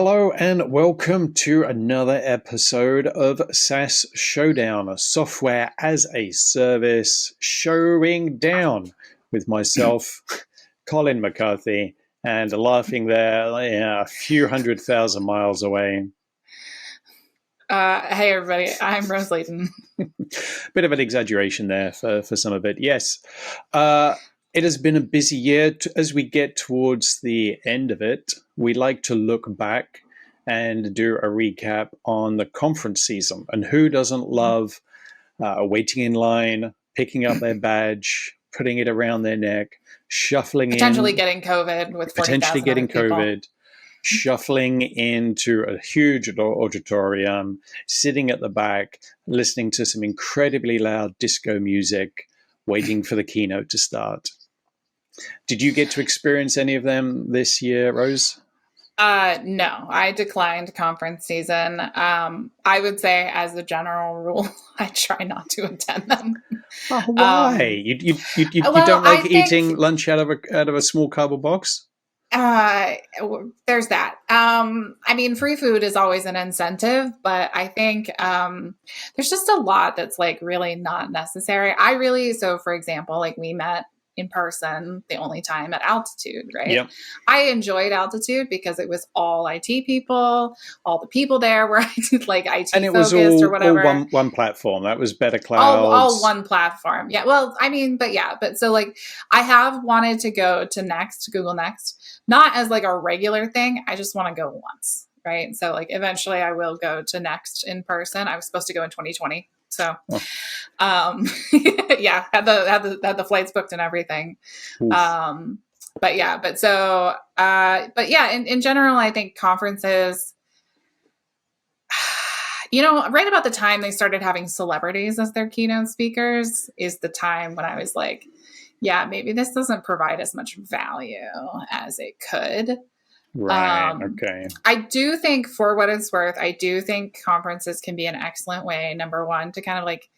Hello and welcome to another episode of SaaS Showdown, a software as a service showing down with myself, Colin McCarthy, and laughing there a few 100,000 miles away. Hey everybody, I'm Rose Layton. Bit of an exaggeration there for some of it. Yes. It has been a busy year. As we get towards the end of it, we like to look back and do a recap on the conference season. And who doesn't love waiting in line, picking up their badge, putting it around their neck, shuffling potentially getting COVID with 40,000 people. Shuffling into a huge auditorium, sitting at the back, listening to some incredibly loud disco music, waiting for the keynote to start. Did you get to experience any of them this year, Rose? No, I declined conference season. I would say, as a general rule, I try not to attend them. Oh, why? You don't like eating lunch out of a small cardboard box? There's that. I mean, free food is always an incentive, but I think there's just a lot that's like really not necessary. So for example, like we met in person the only time at Altitude, right? Yep. I enjoyed Altitude because it was all IT people, all the people there were like IT and it was focused or whatever. All one platform. That was Better Cloud. All one platform. Yeah. Well, I mean, but so like I have wanted to go to Google Next, not as like a regular thing. I just want to go once. Right. So like eventually I will go to Next in person. I was supposed to go in 2020. So, yeah, had the flights booked and everything. In general, I think conferences, right about the time they started having celebrities as their keynote speakers is the time when I was like, yeah, maybe this doesn't provide as much value as it could. Right. Okay. I do think, for what it's worth, conferences can be an excellent way, number one, to kind of like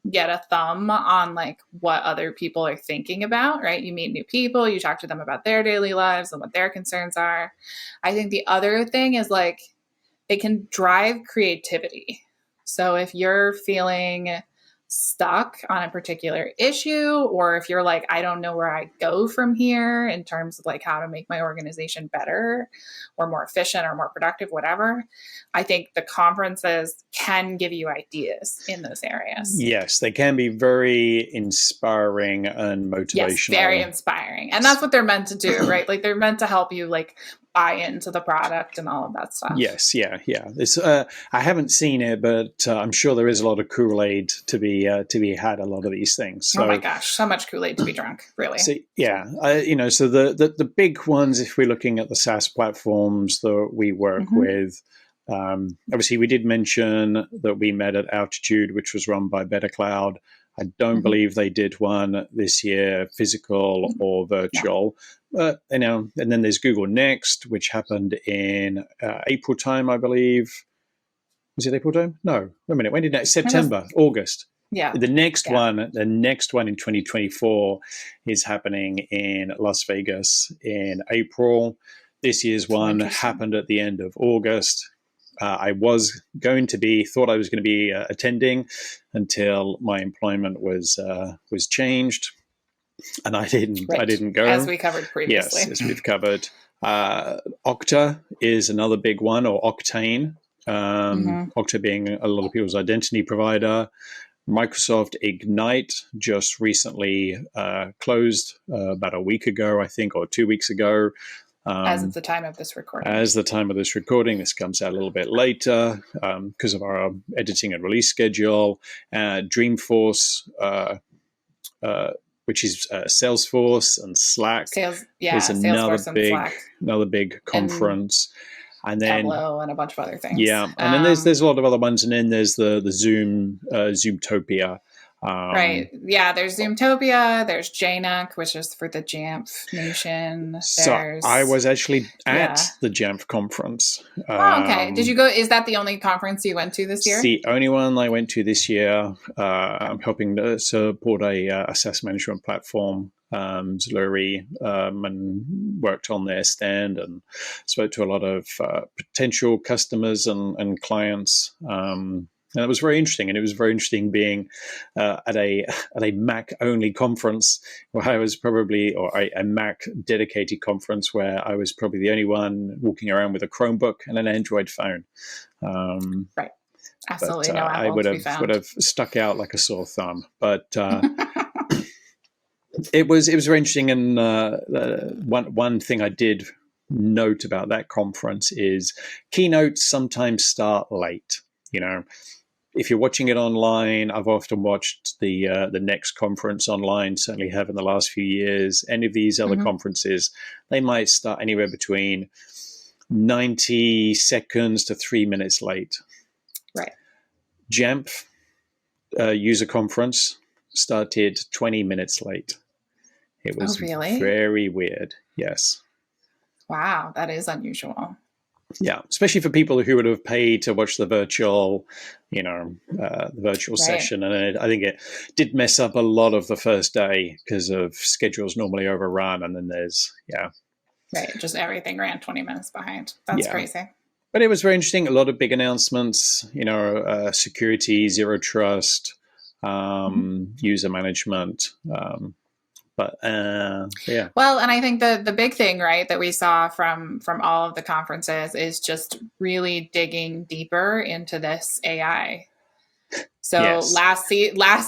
get a thumb on like what other people are thinking about, right? You meet new people, you talk to them about their daily lives and what their concerns are. I think the other thing is like it can drive creativity. So if you're feeling stuck on a particular issue, or if you're like, I don't know where I go from here in terms of like how to make my organization better or more efficient or more productive, whatever, I think the conferences can give you ideas in those areas. Yes, they can be very inspiring and motivational. Yes, very inspiring. And that's what they're meant to do, right? Like they're meant to help you like buy into the product and all of that stuff. Yes, yeah. It's, I haven't seen it, but I'm sure there is a lot of Kool-Aid to be had. A lot of these things. So, oh my gosh, so much Kool-Aid to be drunk, really. So yeah, so the big ones, if we're looking at the SaaS platforms that we work with, obviously we did mention that we met at Altitude, which was run by Better Cloud. I don't believe they did one this year, physical or virtual. And then there's Google Next, which happened in April time, I believe. Was it April time? No, wait a minute. When did that? September, August. Yeah. The next one in 2024 is happening in Las Vegas in April. This year's one happened at the end of August. I thought I was going to be attending until my employment was changed, and I didn't. Right. I didn't go, as we covered previously. Yes, as we've covered. Okta is another big one, or Octane. Okta being a lot of people's identity provider. Microsoft Ignite just recently closed about a week ago, I think, or 2 weeks ago. As of the time of this recording. This comes out a little bit later because of our editing and release schedule. Dreamforce, which is Salesforce and Slack, is another big conference. And then Tableau and a bunch of other things. Yeah, and then there's a lot of other ones, and then there's the Zoomtopia. Right. Yeah, there's Zoomtopia, there's JNUC, which is for the Jamf Nation. So I was actually at the Jamf conference. Okay. Did you go? Is that the only conference you went to this year? It's the only one I went to this year. I'm helping to support a SaaS management platform flurry, and worked on their stand and spoke to a lot of potential customers and clients. And it was very interesting. And it was very interesting being at a Mac only conference where I was probably, or a Mac dedicated conference where I was probably the only one walking around with a Chromebook and an Android phone. Right. Absolutely But no Apple I would to be found. would have stuck out like a sore thumb. But it was very interesting. And one thing I did note about that conference is keynotes sometimes start late. If you're watching it online, I've often watched the next conference online, certainly have in the last few years. Any of these other conferences, they might start anywhere between 90 seconds to 3 minutes late. Right. Jamf user conference started 20 minutes late. It was really? very weird. Yes. Wow, that is unusual. Yeah, especially for people who would have paid to watch the virtual, the virtual session. And I think it did mess up a lot of the first day because of schedules normally overrun. And then Right, just everything ran 20 minutes behind. That's crazy. But it was very interesting. A lot of big announcements, security, zero trust, user management. Well, and I think the big thing, right, that we saw from all of the conferences is just really digging deeper into this AI. So last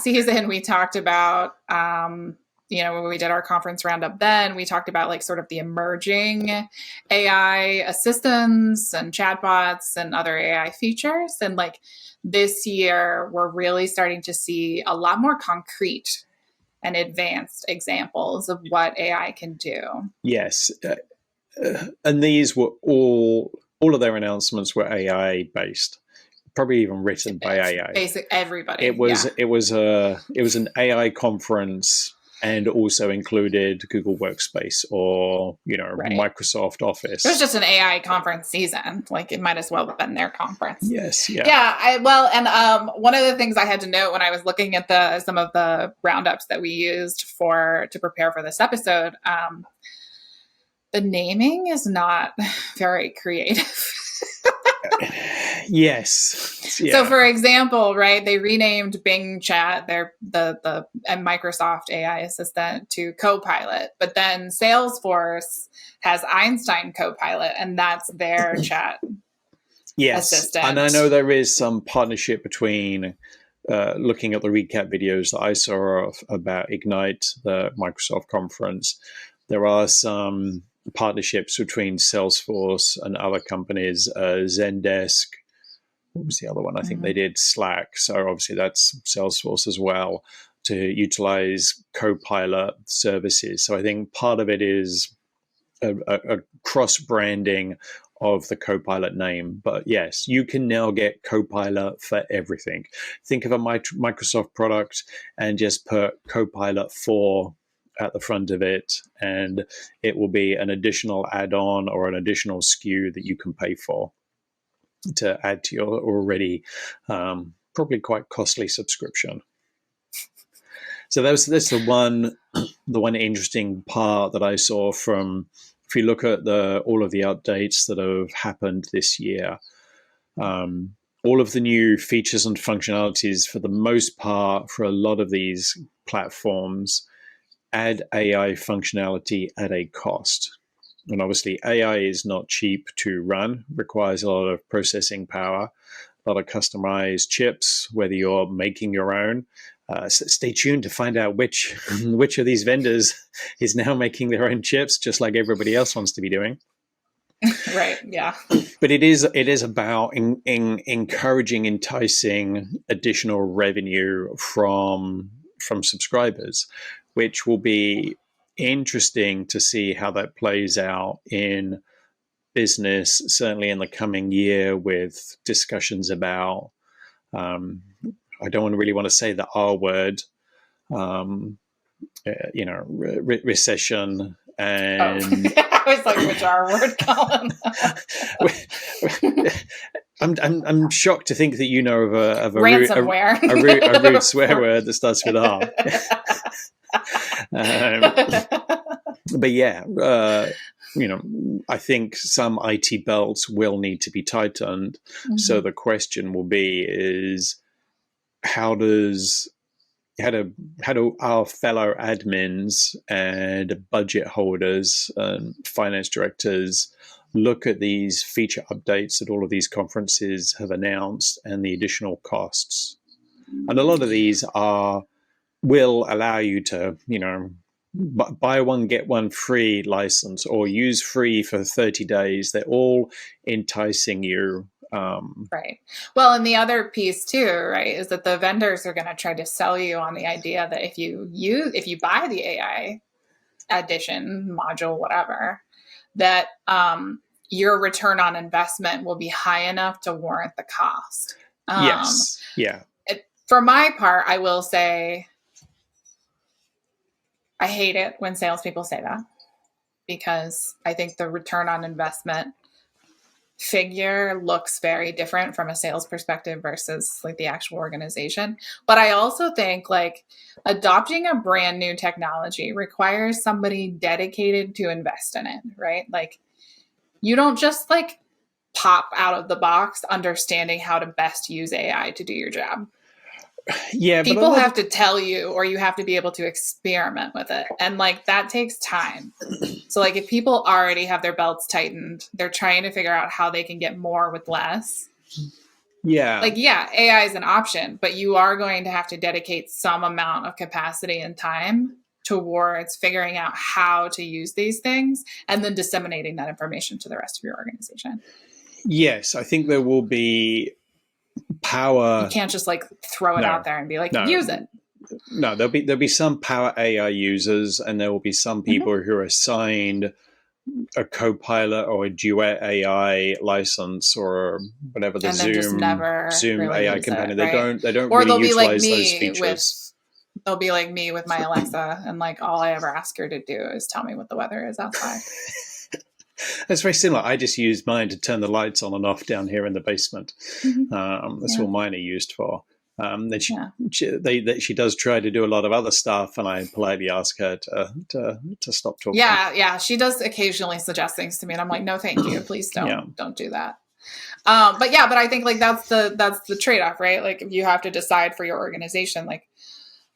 season we talked about, when we did our conference roundup, then we talked about like sort of the emerging AI assistants and chatbots and other AI features. And like this year, we're really starting to see a lot more concrete and advanced examples of what AI can do. Yes. And these were all of their announcements were AI based, probably even written by AI. Basic everybody. It was an AI conference and also included Google Workspace or, Microsoft Office. It was just an AI conference season. Like it might as well have been their conference. Yes. Yeah. Yeah. One of the things I had to note when I was looking at some of the roundups that we used to prepare for this episode, the naming is not very creative. Yes. Yeah. So, for example, right, they renamed Bing Chat, the Microsoft AI assistant, to Copilot, but then Salesforce has Einstein Copilot, and that's their chat assistant. And I know there is some partnership between looking at the recap videos that I saw about Ignite, the Microsoft conference. There are some partnerships between Salesforce and other companies, Zendesk. What was the other one? I think they did Slack. So obviously that's Salesforce as well, to utilize Copilot services. So I think part of it is a cross-branding of the Copilot name. But yes, you can now get Copilot for everything. Think of a Microsoft product and just put Copilot 4 at the front of it, and it will be an additional add-on or an additional SKU that you can pay for to add to your already probably quite costly subscription. So that's the one interesting part that I saw from, if you look at all of the updates that have happened this year, all of the new features and functionalities, for the most part, for a lot of these platforms, add AI functionality at a cost. And obviously AI is not cheap to run, requires a lot of processing power, a lot of customized chips, whether you're making your own. Stay tuned to find out which of these vendors is now making their own chips, just like everybody else wants to be doing. Right, yeah. But it is about encouraging, enticing additional revenue from subscribers, which will be interesting to see how that plays out in business, certainly in the coming year, with discussions about, I don't really want to say the R word, recession. And I was like, which R word, Colin? I'm shocked to think that you know of a ransomware, a rude swear word that starts with R. um, but yeah, I think some IT belts will need to be tightened. Mm-hmm. So the question will be is how do our fellow admins and budget holders and finance directors look at these feature updates that all of these conferences have announced and the additional costs? And a lot of these will allow you to, buy one, get one free license or use free for 30 days. They're all enticing you. Right. Well, and the other piece too, right, is that the vendors are going to try to sell you on the idea that if you buy the AI edition module, whatever, that your return on investment will be high enough to warrant the cost. Yes. Yeah. For my part, I will say I hate it when salespeople say that, because I think the return on investment figure looks very different from a sales perspective versus like the actual organization. But I also think like adopting a brand new technology requires somebody dedicated to invest in it, right? Like you don't just like pop out of the box understanding how to best use AI to do your job. Yeah, people have to tell you, or you have to be able to experiment with it, and like that takes time. So like if people already have their belts tightened, they're trying to figure out how they can get more with less. Yeah, like AI is an option, but you are going to have to dedicate some amount of capacity and time towards figuring out how to use these things and then disseminating that information to the rest of your organization. Yes, I think there will be power. You can't just like throw it out there and be like, use it. No, there'll be some power AI users, and there will be some people who are assigned a Copilot or a Duet AI license or whatever the Zoom really AI companion. Right? They don't or really utilize those features. They'll be like me with my Alexa, and like all I ever ask her to do is tell me what the weather is outside. It's very similar. I just use mine to turn the lights on and off down here in the basement. That's what mine are used for. Then she does try to do a lot of other stuff, and I politely ask her to stop talking. Yeah, she does occasionally suggest things to me, and I'm like, no, thank you, please don't do that. But I think like that's the trade-off, right? Like if you have to decide for your organization, like,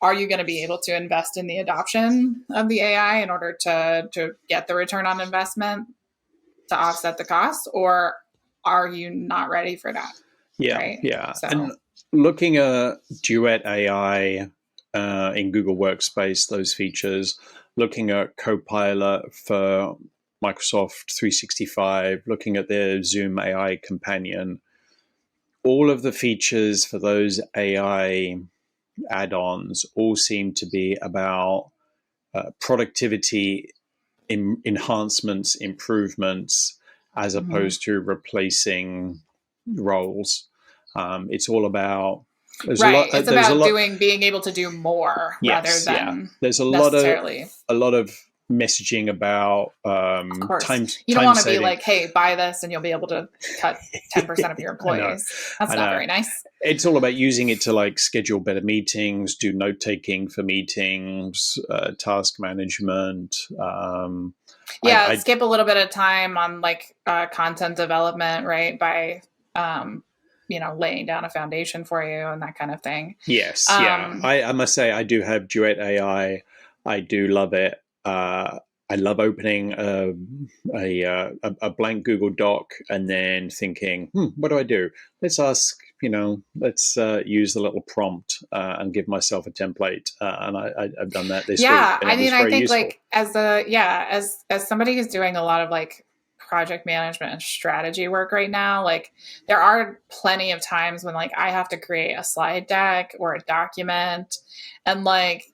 are you going to be able to invest in the adoption of the AI in order to get the return on investment to offset the cost, or are you not ready for that? Yeah, right? Yeah. So. And looking at Duet AI in Google Workspace, those features, looking at Copilot for Microsoft 365, looking at their Zoom AI companion, all of the features for those AI add-ons all seem to be about productivity enhancements, improvements, as opposed to replacing roles. It's all about it's about being able to do more rather than there's a lot of messaging about time. You don't want to be like, hey, buy this and you'll be able to cut 10% of your employees. That's not very nice. It's all about using it to like schedule better meetings, do note taking for meetings, task management. Skip a little bit of time on like content development, right? By laying down a foundation for you and that kind of thing. Yes, I must say I do have Duet AI. I do love it. I love opening a blank Google Doc and then thinking, what do I do? Let's ask, let's use the little prompt and give myself a template. And I've done that this week. I mean, I think useful. Like as somebody who's doing a lot of like project management and strategy work right now, like there are plenty of times when like I have to create a slide deck or a document, and like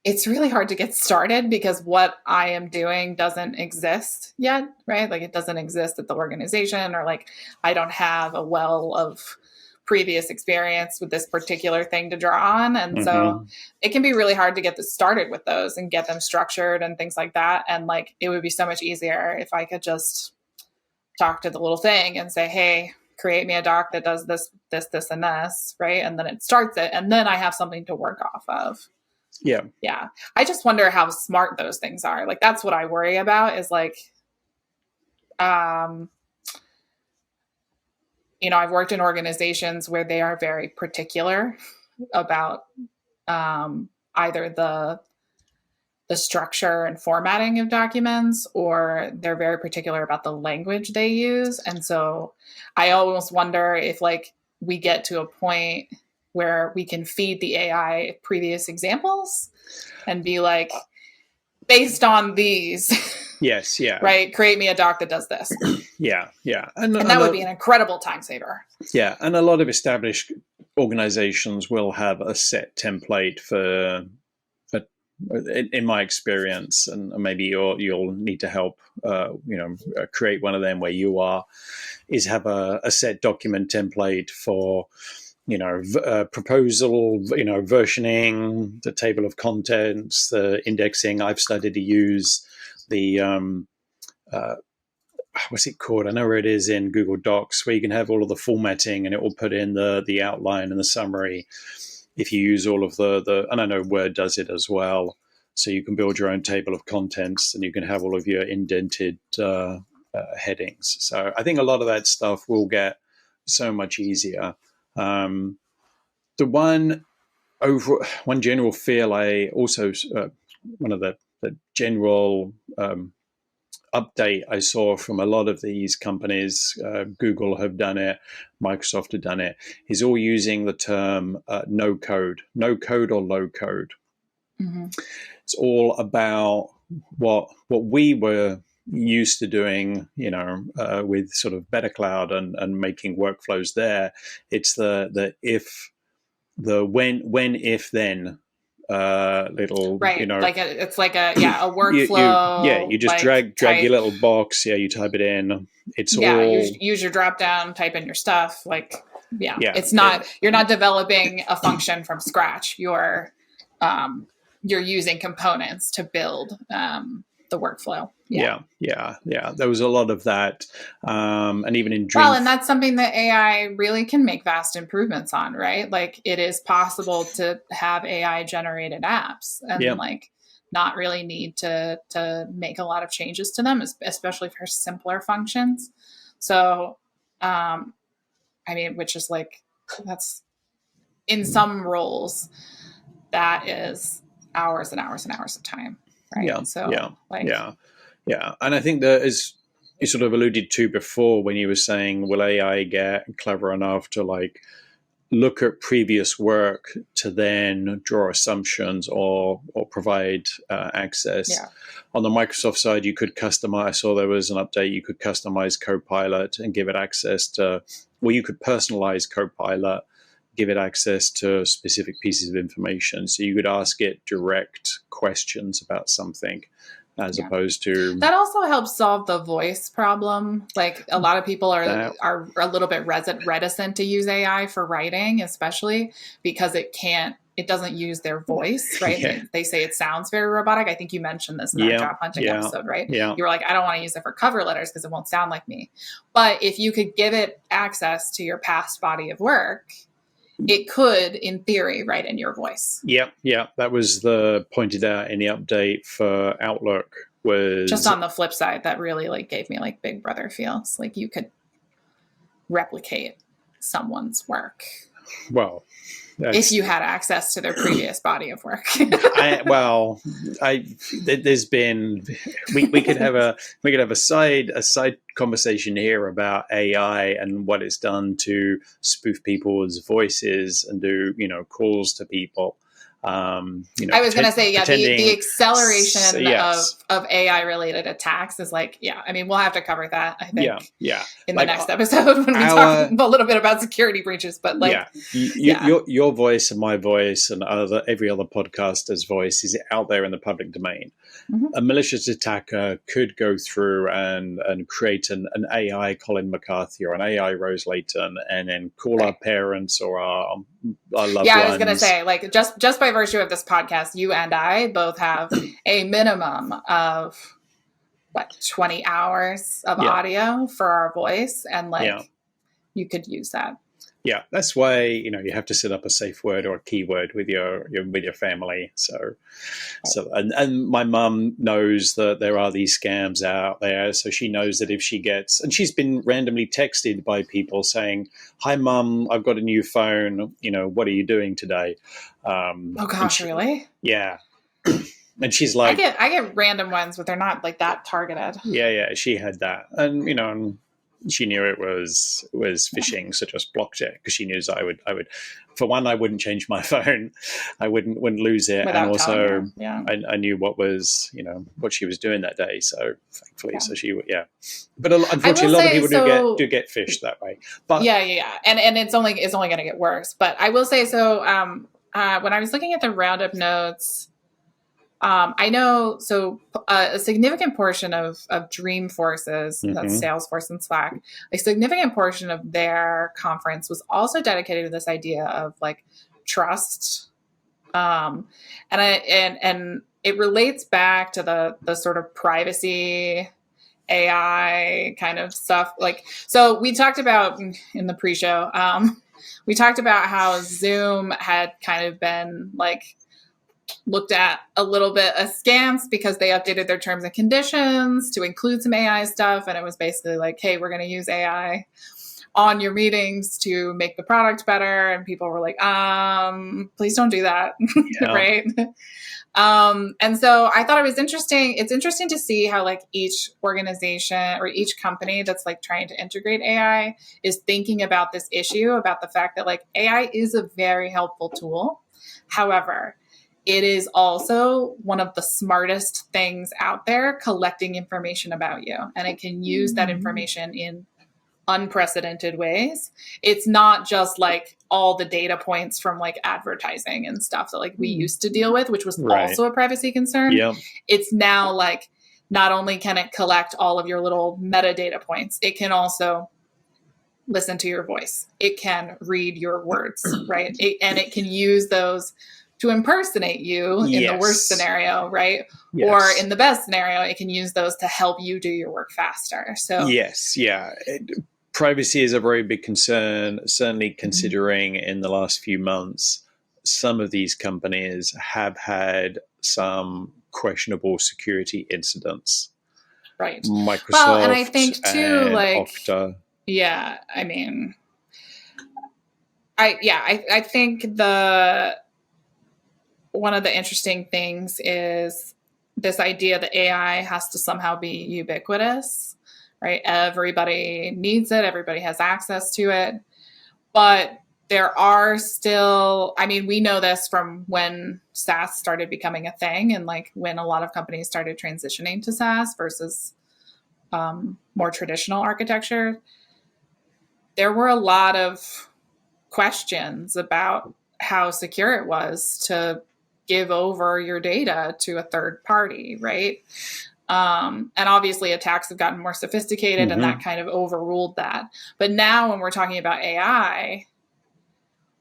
it's really hard to get started because what I am doing doesn't exist yet, right? Like it doesn't exist at the organization, or like I don't have a well of previous experience with this particular thing to draw on. And so it can be really hard to get this started with those and get them structured and things like that. And like, it would be so much easier if I could just talk to the little thing and say, hey, create me a doc that does this, and this, right? And then it starts it. And then I have something to work off of. Yeah. Yeah. I just wonder how smart those things are. Like, that's what I worry about is like, I've worked in organizations where they are very particular about either the structure and formatting of documents, or they're very particular about the language they use. And so I almost wonder if like we get to a point where we can feed the AI previous examples and be like, based on these, Yes. Yeah. right, create me a doc that does this. Yeah. Yeah. And that would be an incredible time saver. Yeah. And a lot of established organizations will have a set template for, in my experience, and maybe you'll need to help, create one of them where you are, is have a set document template for, proposal, versioning, the table of contents, the indexing. I've started to use the, what's it called? I know where it is in Google Docs, where you can have all of the formatting and it will put in the outline and the summary. If you use all of the, and I know Word does it as well. So you can build your own table of contents and you can have all of your indented headings. So I think a lot of that stuff will get so much easier. The one general feel I also, one of the general update I saw from a lot of these companies, Google have done it, Microsoft have done it, is all using the term no code or low code. Mm-hmm. It's all about what we were used to doing, with sort of Better Cloud and making workflows there. It's the if, the when, if, then. Little, right, it's like a workflow. You just like drag your little box. Yeah, you type it in. It's all use your drop down, type in your stuff. Like, it's not you're not developing a function from scratch. You're using components to build the workflow. Yeah. There was a lot of that, and even in Well, and that's something that AI really can make vast improvements on, right? Like, it is possible to have AI generated apps and like not really need to make a lot of changes to them, especially for simpler functions. So, which is like, that's in some roles that is hours and hours and hours of time, right? And I think that, as you sort of alluded to before when you were saying, will AI get clever enough to like look at previous work to then draw assumptions or provide access? On the Microsoft side, you could customize. I saw there was an update. You could customize Copilot and give it access to, well, you could personalize Copilot, give it access to specific pieces of information. So you could ask it direct questions about something, as opposed to... That also helps solve the voice problem. Like, a lot of people are a little bit reticent to use AI for writing, especially because it doesn't use their voice, right? They say it sounds very robotic. I think you mentioned this in that job hunting episode, right? You were like, I don't want to use it for cover letters because it won't sound like me. But if you could give it access to your past body of work, it could, in theory, write in your voice. That was pointed out in the update for Outlook. Was just on the flip side, that really like gave me like Big Brother feels. Like, you could replicate someone's work. Well, if you had access to their previous body of work. There's been, we could have a side conversation here about AI and what it's done to spoof people's voices and do calls to people. I was going to say, the acceleration of AI related attacks is like, we'll have to cover that, I think, in the next episode when we talk a little bit about security breaches. But your voice and my voice and every other podcaster's voice is out there in the public domain. Mm-hmm. A malicious attacker could go through and create an AI Colin McCarthy or an AI Rose Layton and then call our parents or our loved ones. I was going to say, like, just by virtue of this podcast, you and I both have a minimum of 20 hours of audio for our voice, and you could use that. Yeah, that's why you have to set up a safe word or a keyword with your with your family. And my mum knows that there are these scams out there, so she knows that if she gets, and she's been randomly texted by people saying, "Hi, mum, I've got a new phone. What are you doing today?" Oh gosh, really? Yeah, and she's I like, get random ones, but they're not like that targeted. yeah, she had that, and and she knew it was phishing, so just blocked it because she knew I would, for one, I wouldn't change my phone, I wouldn't lose it, and Without telling also you. Yeah. I knew what was what she was doing that day, so thankfully, Yeah. so she but unfortunately, a lot of say, people so, do get phished that way. But yeah, and it's only going to get worse. But I will say, so when I was looking at the roundup notes. I know, so a significant portion of Dreamforce's, that's Salesforce and Slack, a significant portion of their conference was also dedicated to this idea of like trust. And it relates back to the sort of privacy AI kind of stuff. Like, so we talked about in the pre-show, we talked about how Zoom had kind of been like looked at a little bit askance because they updated their terms and conditions to include some AI stuff. And it was basically like, hey, we're going to use AI on your meetings to make the product better. And people were like, please don't do that. Yeah. Right. And so I thought it was interesting. It's interesting to see how like each organization or each company that's like trying to integrate AI is thinking about this issue, about the fact that like AI is a very helpful tool. However, it is also one of the smartest things out there collecting information about you. And it can use that information in unprecedented ways. It's not just like all the data points from like advertising and stuff that like we used to deal with, which was also a privacy concern. Yeah. It's now like, not only can it collect all of your little metadata points, it can also listen to your voice. It can read your words, right? And it can use those to impersonate you in the worst scenario, right? Yes. Or in the best scenario, it can use those to help you do your work faster. So yes, yeah. Privacy is a very big concern, certainly considering in the last few months, some of these companies have had some questionable security incidents. Right. Microsoft, well, and I think too, like Okta. Yeah, I mean, I think one of the interesting things is this idea that AI has to somehow be ubiquitous, right? Everybody needs it. Everybody has access to it. But there are still, I mean, we know this from when SaaS started becoming a thing and like when a lot of companies started transitioning to SaaS versus more traditional architecture. There were a lot of questions about how secure it was to give over your data to a third party, right? And obviously attacks have gotten more sophisticated and that kind of overruled that. But now when we're talking about AI,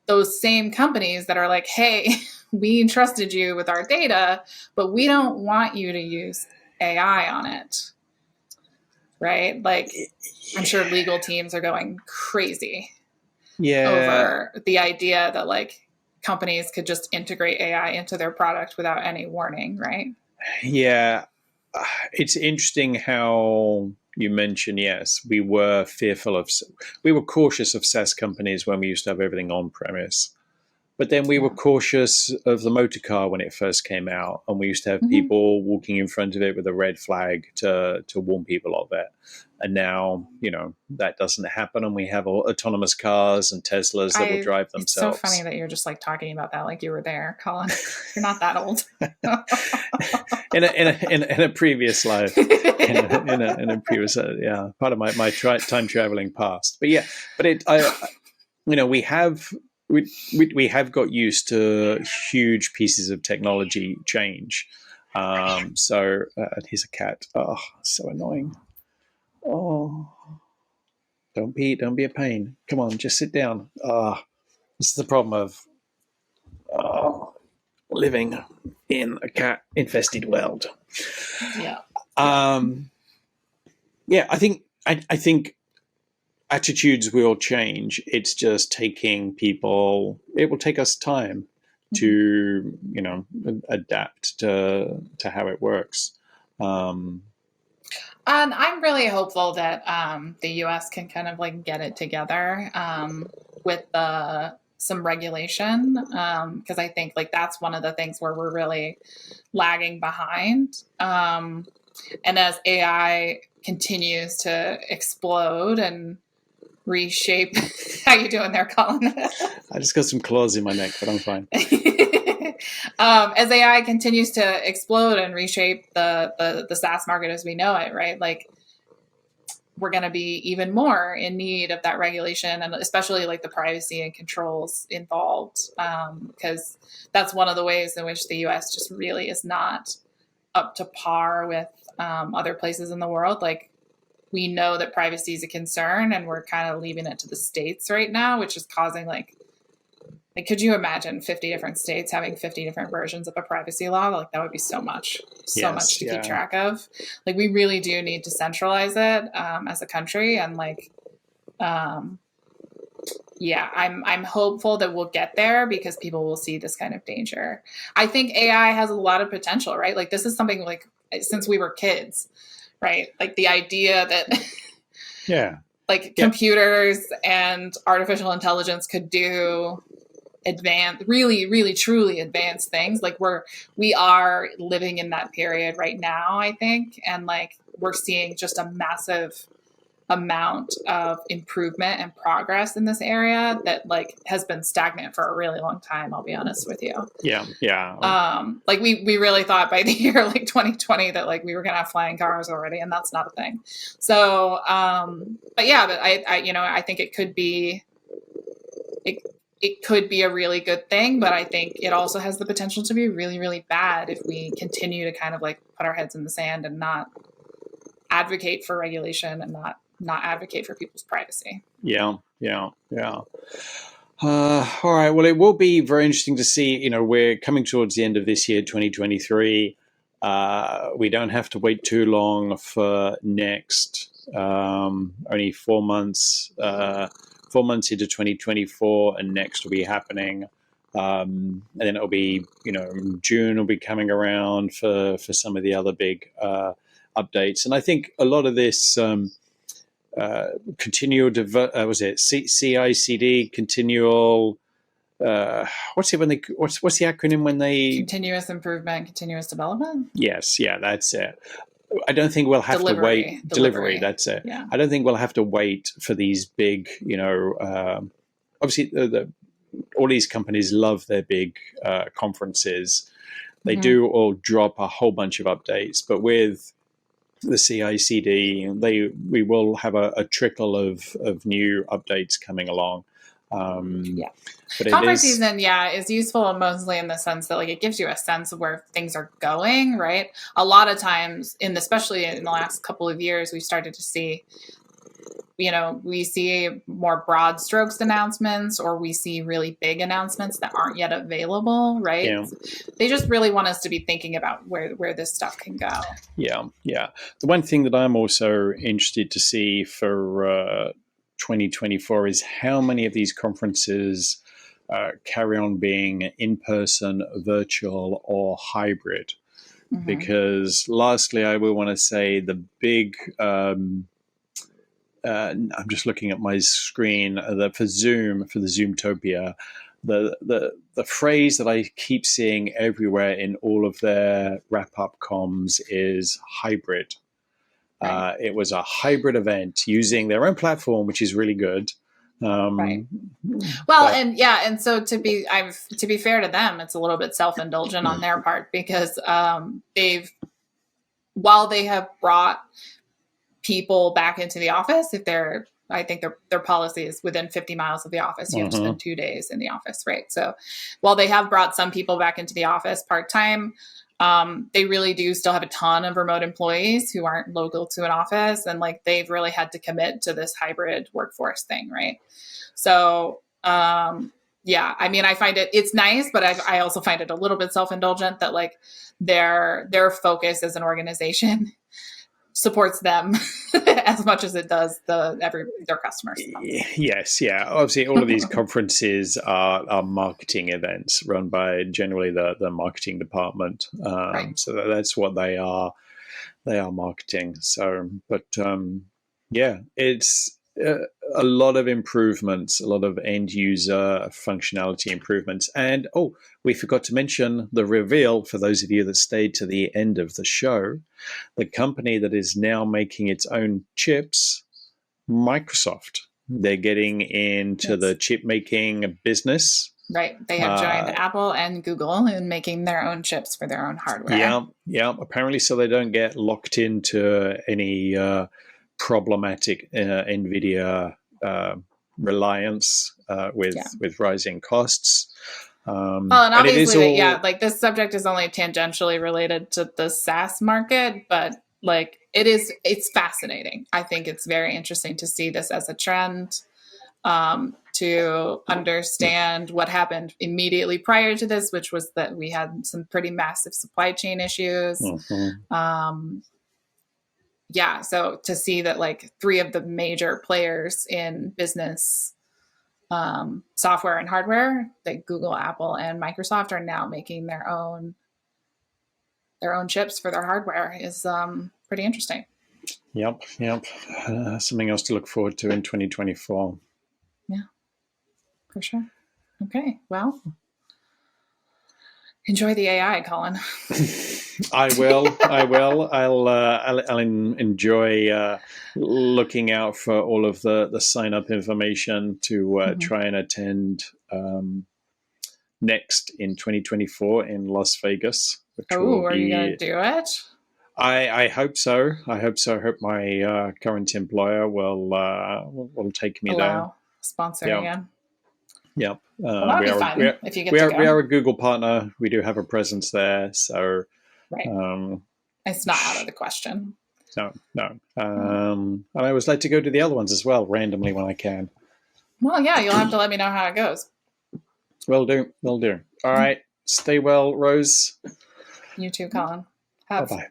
those same companies that are like, hey, we entrusted you with our data, but we don't want you to use AI on it. Right? Like, I'm sure legal teams are going crazy over the idea that like companies could just integrate AI into their product without any warning, right? Yeah. It's interesting how you mentioned, yes, we were cautious of SaaS companies when we used to have everything on premise. But then we were cautious of the motor car when it first came out, and we used to have people walking in front of it with a red flag to warn people of it. And now, that doesn't happen, and we have autonomous cars and Teslas that will drive themselves. It's so funny that you're just like talking about that like you were there, Colin. You're not that old. in a previous life, in a previous part of my time traveling past. But we have got used to huge pieces of technology change. So here's a cat. Oh, so annoying. Oh, don't be a pain. Come on, just sit down. This is the problem of living in a cat infested world. Yeah. I think attitudes will change. It's just taking people. It will take us time to adapt to how it works. And I'm really hopeful that the U.S. can kind of like get it together with some regulation, because I think like that's one of the things where we're really lagging behind. And as AI continues to explode and reshape, how you doing there, Colin? I just got some claws in my neck, but I'm fine. As AI continues to explode and reshape the SaaS market as we know it, right? Like we're going to be even more in need of that regulation, and especially like the privacy and controls involved, because that's one of the ways in which the U.S. just really is not up to par with other places in the world. Like we know that privacy is a concern, and we're kind of leaving it to the states right now, which is causing like could you imagine 50 different states having 50 different versions of a privacy law? Like that would be so much to keep track of. Like we really do need to centralize it as a country. And like, I'm hopeful that we'll get there because people will see this kind of danger. I think AI has a lot of potential, right? Like this is something like since we were kids, right? Like the idea that computers and artificial intelligence could do advanced, really truly advanced things. Like we are living in that period right now, I think, and like we're seeing just a massive amount of improvement and progress in this area that like has been stagnant for a really long time, I'll be honest with you. Like we really thought by the year like 2020 that like we were gonna have flying cars already, and that's not a thing. So but I think it could be a really good thing, but I think it also has the potential to be really, really bad if we continue to kind of like put our heads in the sand and not advocate for regulation and not advocate for people's privacy. All right. Well, it will be very interesting to see. We're coming towards the end of this year, 2023. We don't have to wait too long for next. Only 4 months. 4 months into 2024, and next will be happening. And then it'll be, June will be coming around for some of the other big updates. And I think a lot of this continual, CI/CD, continual. What's the acronym when they continuous improvement, continuous development? Yes, yeah, that's it. I don't think we'll have to wait. Delivery, that's it. Yeah. I don't think we'll have to wait for these big, obviously all these companies love their big conferences. They do all drop a whole bunch of updates, but with the CI/CD, we will have a trickle of new updates coming along. But conference season, is useful mostly in the sense that like it gives you a sense of where things are going, right? A lot of times, especially in the last couple of years, we've started to see, we see more broad strokes announcements, or we see really big announcements that aren't yet available, right? Yeah. They just really want us to be thinking about where this stuff can go. Yeah. The one thing that I'm also interested to see for 2024 is how many of these conferences carry on being in-person, virtual, or hybrid. Because lastly, I will want to say the big, I'm just looking at my screen, for the Zoomtopia, the phrase that I keep seeing everywhere in all of their wrap-up comms is hybrid. Right. It was a hybrid event using their own platform, which is really good. Right. Well, and so to be fair to them, it's a little bit self-indulgent on their part because while they have brought people back into the office, I think their policy is within 50 miles of the office, you have to spend 2 days in the office, right? So while they have brought some people back into the office part-time, they really do still have a ton of remote employees who aren't local to an office. And like, they've really had to commit to this hybrid workforce thing. Right. So, I mean, I find it's nice, but I also find it a little bit self-indulgent that like their focus as an organization supports them as much as it does their customers. Yes, yeah. Obviously, all of these conferences are marketing events run by generally the marketing department. Right. So that's what they are. They are marketing. So, but yeah, it's a lot of improvements, a lot of end user functionality improvements. And we forgot to mention the reveal for those of you that stayed to the end of the show. The company that is now making its own chips, Microsoft. They're getting into the chip making business. Right. They have joined Apple and Google in making their own chips for their own hardware. Yeah. Apparently, so they don't get locked into any problematic NVIDIA reliance with rising costs. Well, and obviously, like this subject is only tangentially related to the SaaS market, but like it's fascinating. I think it's very interesting to see this as a trend, to understand what happened immediately prior to this, which was that we had some pretty massive supply chain issues. So to see that like 3 of the major players in business software and hardware, like Google, Apple, and Microsoft, are now making their own chips for their hardware is pretty interesting. Yep. Something else to look forward to in 2024. Yeah, for sure. Okay, well, enjoy the AI, Colin. I will. I'll enjoy looking out for all of the sign up information to try and attend next in 2024 in Las Vegas. Are you going to do it? I hope so. I hope my current employer will take me there. Sponsor again. Yep. Well, that'd be fun if you get to go. We are a Google partner. We do have a presence there, so it's not out of the question. No. And I always like to go to the other ones as well, randomly when I can. Well, yeah, you'll have to let me know how it goes. Will do. All right. Stay well, Rose. You too, Colin. Bye-bye.